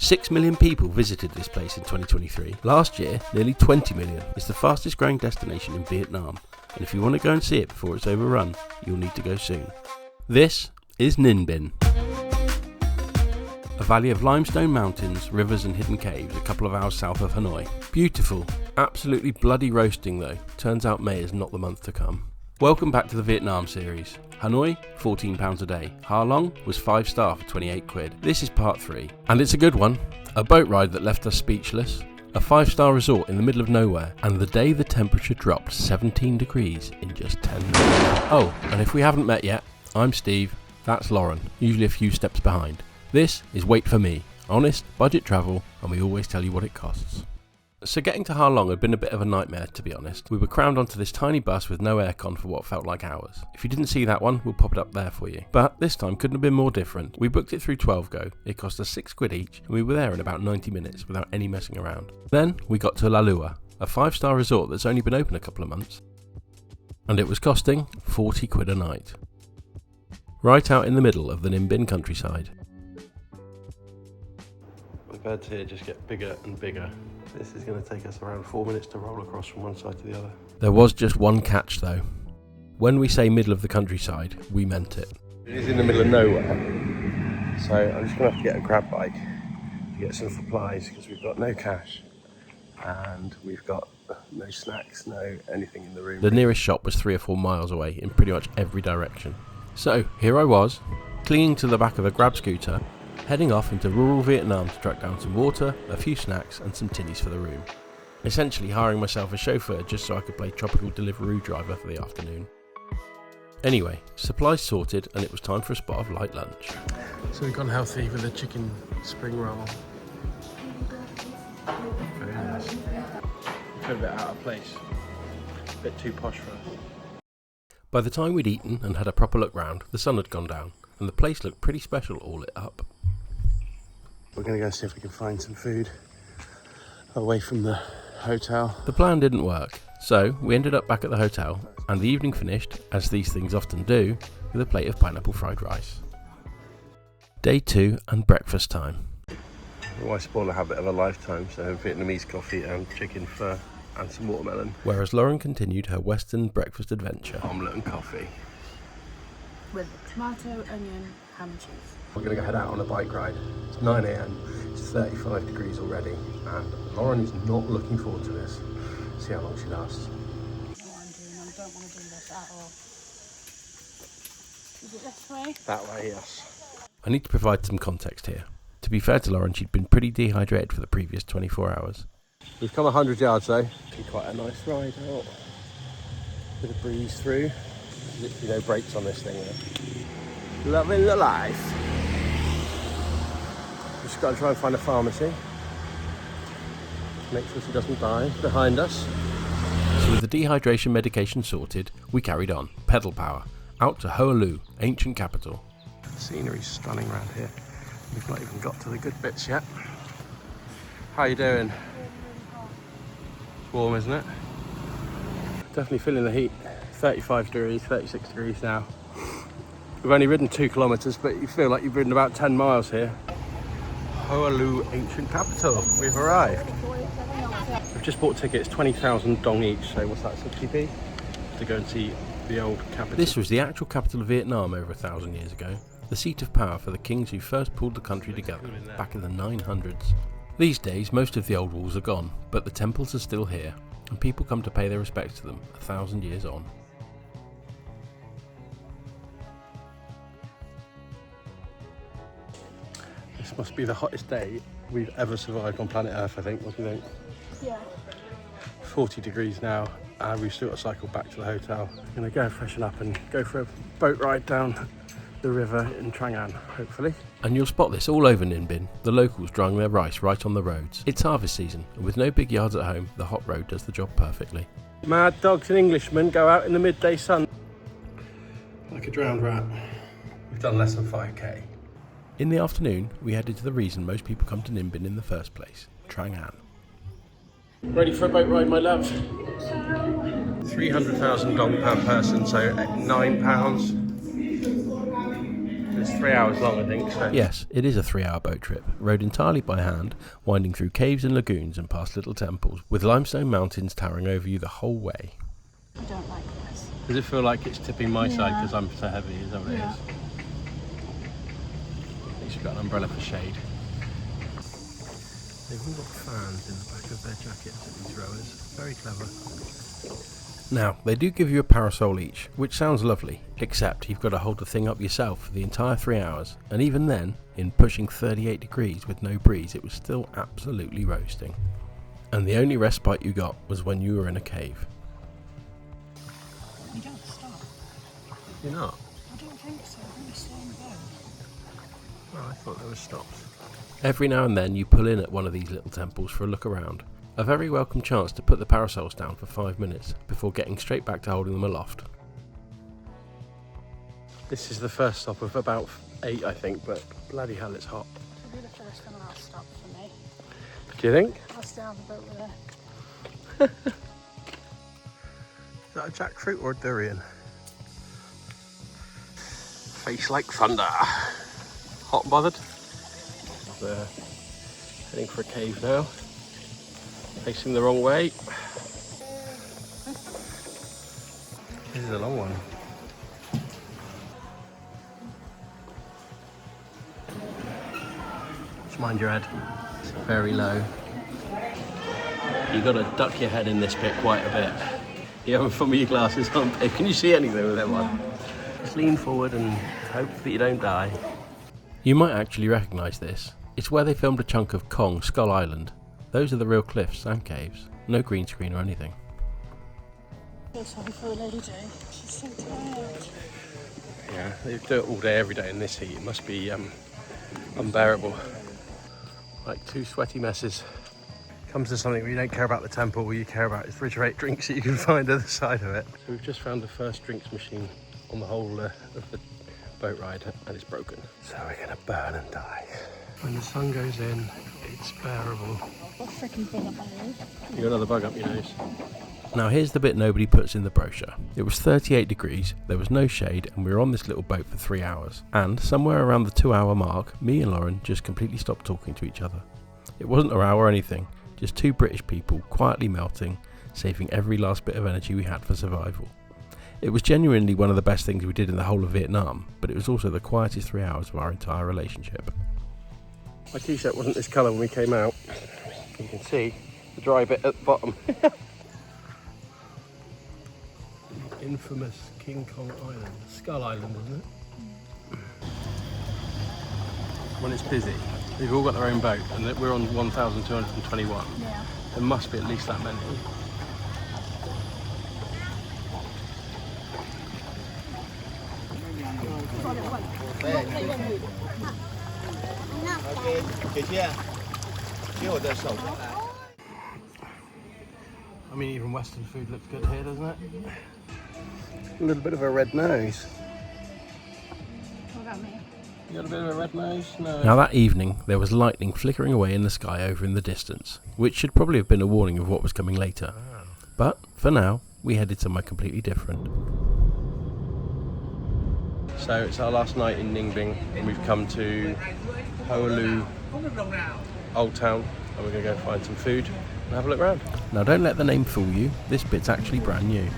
6 million people visited this place in 2023. Last year, nearly 20 million. It's the fastest growing destination in Vietnam, and if you want to go and see it before it's overrun, you'll need to go soon. This is Ninh Binh, a valley of limestone mountains, rivers and hidden caves a couple of hours south of Hanoi. Beautiful, absolutely bloody roasting though. Turns out May is not the month to come. Welcome back to the Vietnam series. Hanoi, £14 a day. Ha Long was 5-star for 28 quid. This is part 3, and it's a good one. A boat ride that left us speechless, a 5-star resort in the middle of nowhere, and the day the temperature dropped 17 degrees in just 10 minutes. Oh, and if we haven't met yet, I'm Steve, that's Lauren, usually a few steps behind. This is Wait For Me, honest, budget travel, and we always tell you what it costs. So getting to Ha Long had been a bit of a nightmare, to be honest. We were crammed onto this tiny bus with no aircon for what felt like hours. If you didn't see that one, we'll pop it up there for you. But this time couldn't have been more different. We booked it through 12Go, it cost us 6 quid each, and we were there in about 90 minutes without any messing around. Then we got to Lua, a 5-star resort that's only been open a couple of months. And it was costing 40 quid a night. Right out in the middle of the Ninh Binh countryside. The beds here just get bigger and bigger. This is going to take us around 4 minutes to roll across from one side to the other. There was just one catch though. When we say middle of the countryside, we meant it. It is in the middle of nowhere, so I'm just going to have to get a grab bike to get some supplies because we've got no cash and we've got no snacks, no anything in the room. The nearest shop was 3 or 4 miles away in pretty much every direction. So here I was, clinging to the back of a grab scooter, heading off into rural Vietnam to track down some water, a few snacks and some tinnies for the room. Essentially hiring myself a chauffeur just so I could play tropical Deliveroo driver for the afternoon. Anyway, supplies sorted and it was time for a spot of light lunch. So we've gone healthy with a chicken spring roll. Very nice. A bit out of place. A bit too posh for us. By the time we'd eaten and had a proper look round, the sun had gone down and the place looked pretty special all lit up. We're going to go see if we can find some food away from the hotel. The plan didn't work, so we ended up back at the hotel and the evening finished, as these things often do, with a plate of pineapple fried rice. Day 2 and breakfast time. I spoil a habit of a lifetime, so Vietnamese coffee and chicken pho and some watermelon. Whereas Lauren continued her Western breakfast adventure. Omelette and coffee. With tomato, onion, ham and cheese. We're going to head out on a bike ride. It's 9 AM, it's 35 degrees already, and Lauren is not looking forward to this. See how long she lasts. I don't want to do this at all. Is it this way? That way, yes. I need to provide some context here. To be fair to Lauren, she'd been pretty dehydrated for the previous 24 hours. We've come 100 yards though. It's quite a nice ride out. Bit of breeze through. There's literally no brakes on this thing though. Loving the life. Just got to try and find a pharmacy. Make sure she doesn't die behind us. So with the dehydration medication sorted, we carried on, pedal power, out to Hoa Lu, ancient capital. The scenery's stunning around here. We've not even got to the good bits yet. How you doing? It's warm, isn't it? Definitely feeling the heat. 35 degrees, 36 degrees now. We've only ridden 2 kilometres, but you feel like you've ridden about 10 miles here. Hoa Lu, ancient capital. We've arrived. We've just bought tickets, 20,000 dong each, so what's that, 60p? To go and see the old capital. This was the actual capital of Vietnam over 1,000 years ago. The seat of power for the kings who first pulled the country together back in the 900s. These days, most of the old walls are gone, but the temples are still here, and people come to pay their respects to them 1,000 years on. This must be the hottest day we've ever survived on planet Earth, I think. What do you think? Yeah. 40 degrees now, and we've still got to cycle back to the hotel. I'm going to go freshen up and go for a boat ride down the river in Trang An, hopefully. And you'll spot this all over Ninh Binh, the locals drying their rice right on the roads. It's harvest season, and with no big yards at home, the hot road does the job perfectly. Mad dogs and Englishmen go out in the midday sun. Like a drowned rat. We've done less than 5k. In the afternoon, we headed to the reason most people come to Ninh Binh in the first place, Trang An. Ready for a boat ride, my love? 300,000 dong per person, so £9. It's 3 hours long, I think. So. Yes, it is a 3-hour boat trip, rowed entirely by hand, winding through caves and lagoons and past little temples, with limestone mountains towering over you the whole way. I don't like this. Does it feel like it's tipping my side because I'm so heavy? Is that what it is? At least you've got an umbrella for shade. They've all got fans in the back of their jackets at these rowers. Very clever. Now, they do give you a parasol each, which sounds lovely, except you've got to hold the thing up yourself for the entire 3 hours, and even then, in pushing 38 degrees with no breeze, it was still absolutely roasting. And the only respite you got was when you were in a cave. You don't stop. You're not? I don't think so. I think it's staying boat. Oh, I thought there were stops. Every now and then you pull in at one of these little temples for a look around. A very welcome chance to put the parasols down for 5 minutes before getting straight back to holding them aloft. This is the first stop of about 8, I think, but bloody hell, it's hot. It'll be the first and last stop for me. Do you think? I'll stay on the boat with her. Is that a jackfruit or a durian? Face like thunder. Hot and bothered? We're heading for a cave now. Facing the wrong way. This is a long one. Just mind your head. It's very low. You've got to duck your head in this bit quite a bit. You haven't put your glasses on, babe. Can you see anything with that one? Just lean forward and hope that you don't die. You might actually recognise this. It's where they filmed a chunk of Kong Skull Island. Those are the real cliffs and caves. No green screen or anything. I feel sorry for the lady. She's so tired. Yeah, they do it all day, every day in this heat. It must be unbearable. Like two sweaty messes. Comes to something where you don't care about the temple, all you care about is refrigerated drinks that you can find on the side of it. So we've just found the first drinks machine on the whole of the boat ride, and it's broken. So we're gonna burn and die. When the sun goes in, it's bearable. What freaking thing up my nose? You got another bug up your nose. Now here's the bit nobody puts in the brochure. It was 38 degrees, there was no shade, and we were on this little boat for 3 hours. And somewhere around the 2-hour mark, me and Lauren just completely stopped talking to each other. It wasn't a row or anything, just two British people quietly melting, saving every last bit of energy we had for survival. It was genuinely one of the best things we did in the whole of Vietnam, but it was also the quietest 3 hours of our entire relationship. My t-shirt wasn't this colour when we came out. You can see the dry bit at the bottom. Infamous King Kong Island. Skull Island, isn't it? When it's busy, they've all got their own boat, and we're on 1,221. Yeah. There must be at least that many. I mean, even Western food looks good here, doesn't it? A little bit of a red nose. What about me? You got a bit of a red nose? No. Now that evening, there was lightning flickering away in the sky over in the distance, which should probably have been a warning of what was coming later. But, for now, we headed somewhere completely different. So it's our last night in Ninh Binh, and we've come to Hoa Lu Old Town, and we're going to go find some food and have a look around. Now don't let the name fool you, this bit's actually brand new.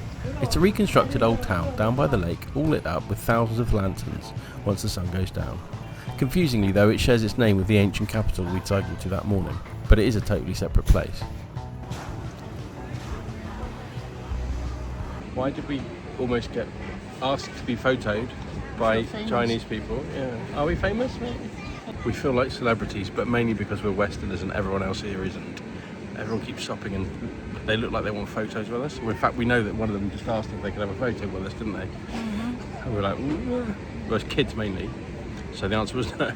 It's a reconstructed old town down by the lake, all lit up with thousands of lanterns once the sun goes down. Confusingly though, it shares its name with the ancient capital we'd cycled to that morning, but it is a totally separate place. Why did we almost get asked to be photoed by Chinese people? Yeah. Are we famous? Maybe. We feel like celebrities, but mainly because we're Westerners and everyone else here isn't. Everyone keeps stopping and they look like they want photos with us. In fact, we know that one of them just asked if they could have a photo with us, didn't they? Mm-hmm. And we were like, well, it's kids mainly. So the answer was no.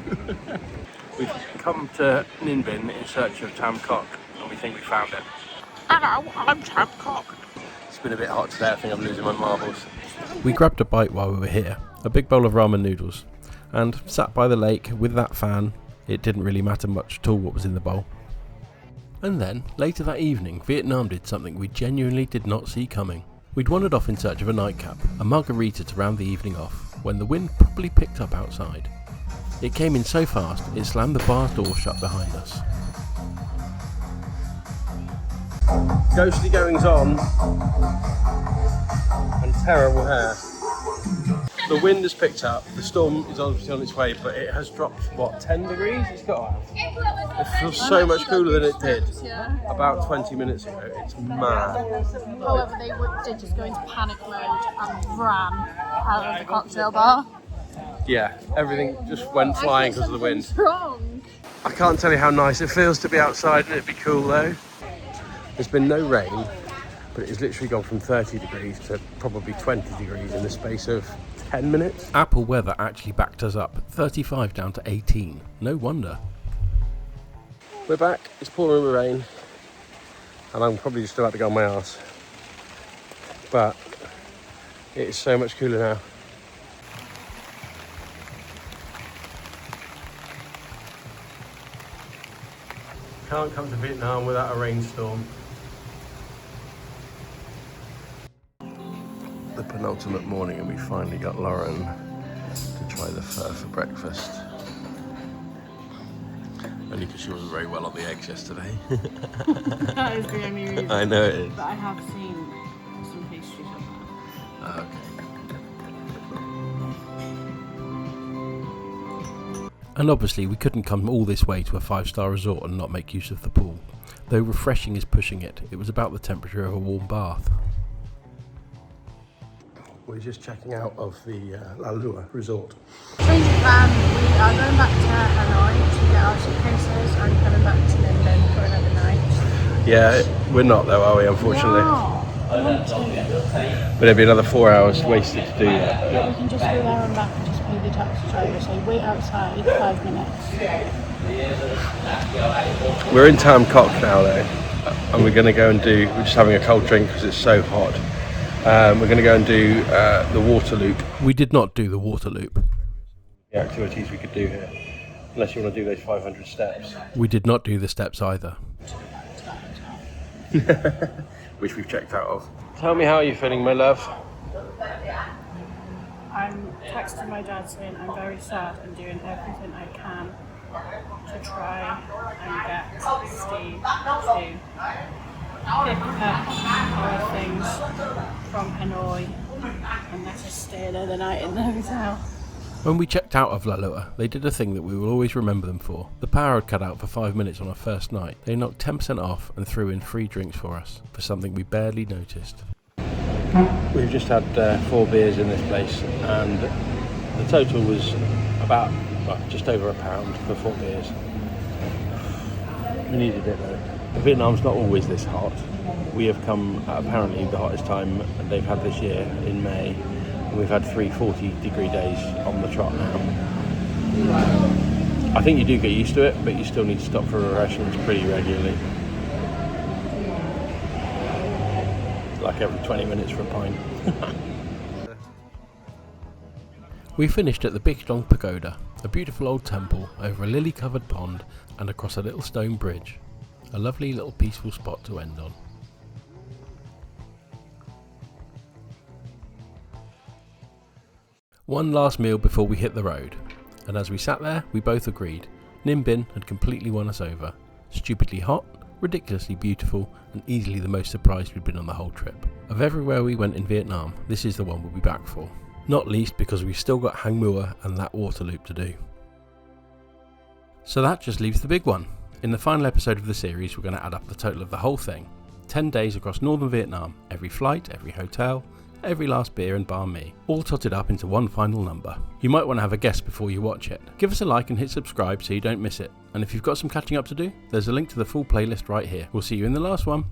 We've come to Ninh Binh in search of Tam Coc, and we think we found it. Hello, I'm Tam Coc. It's been a bit hot today, I think I'm losing my marbles. We grabbed a bite while we were here, a big bowl of ramen noodles, and sat by the lake with that fan. It didn't really matter much at all what was in the bowl. And then, later that evening, Vietnam did something we genuinely did not see coming. We'd wandered off in search of a nightcap, a margarita to round the evening off, when the wind properly picked up outside. It came in so fast, it slammed the bar door shut behind us. Ghostly goings on and terrible hair. The wind has picked up, the storm is obviously on its way, but it has dropped, what, 10 degrees? It's got to have. It feels so much cooler than it did about 20 minutes ago. It's mad. However, they did just go into panic mode and ran out of the cocktail bar. Yeah, everything just went flying because of the wind. Something's wrong. I can't tell you how nice it feels to be outside and it'd be cool though. There's been no rain, but it's literally gone from 30 degrees to probably 20 degrees in the space of 10 minutes. Apple weather actually backed us up, 35 down to 18. No wonder. We're back, it's pouring with rain, and I'm probably just about to go on my arse. But it is so much cooler now. Can't come to Vietnam without a rainstorm. The penultimate morning, and we finally got Lauren to try the pho for breakfast. Only because she wasn't very well on the eggs yesterday. That is the only reason. I know it is. But I have seen some pastries on that. Okay. And obviously we couldn't come all this way to a 5-star resort and not make use of the pool. Though refreshing is pushing it, it was about the temperature of a warm bath. We're just checking out of the Lua Resort. Change of plan, we are going back to Hanoi to get our suitcases and coming back to Ninh Binh for another night. Yeah, we're not though, are we, unfortunately? No, I want to. But it'll be another 4 hours wasted to do that. Yeah, we can just go there and back and just pay the taxi driver, say wait outside 5 minutes. We're in Tam Coc now though, and we're just having a cold drink because it's so hot. We're going to go and do the water loop. We did not do the water loop. The activities we could do here, unless you want to do those 500 steps. We did not do the steps either. Which we've checked out of. Tell me how you're feeling, my love. I'm texting my dad saying I'm very sad and doing everything I can to try and get Steve to pick up our things from Hanoi and let us stay another night in the hotel. When we checked out of Lua, they did a thing that we will always remember them for. The power had cut out for 5 minutes on our first night. They knocked 10% off and threw in free drinks for us, for something we barely noticed. We've just had 4 beers in this place, and the total was about just over £1 for 4 beers. We needed it though. Vietnam's not always this hot. We have come at apparently the hottest time they've had this year in May. And we've had 3 40-degree days on the trot now. I think you do get used to it, but you still need to stop for refreshments pretty regularly. Like every 20 minutes for a pint. We finished at the Bich Pagoda, a beautiful old temple over a lily-covered pond and across a little stone bridge. A lovely little peaceful spot to end on. One last meal before we hit the road, and as we sat there we both agreed Ninh Binh had completely won us over. Stupidly hot, ridiculously beautiful, and easily the most surprised we'd been on the whole trip. Of everywhere we went in Vietnam, this is the one we'll be back for. Not least because we've still got Hang Mua and that water loop to do. So that just leaves the big one. In the final episode of the series, we're going to add up the total of the whole thing. 10 days across northern Vietnam, every flight, every hotel, every last beer and bar me, all totted up into one final number. You might want to have a guess before you watch it. Give us a like and hit subscribe so you don't miss it. And if you've got some catching up to do, there's a link to the full playlist right here. We'll see you in the last one.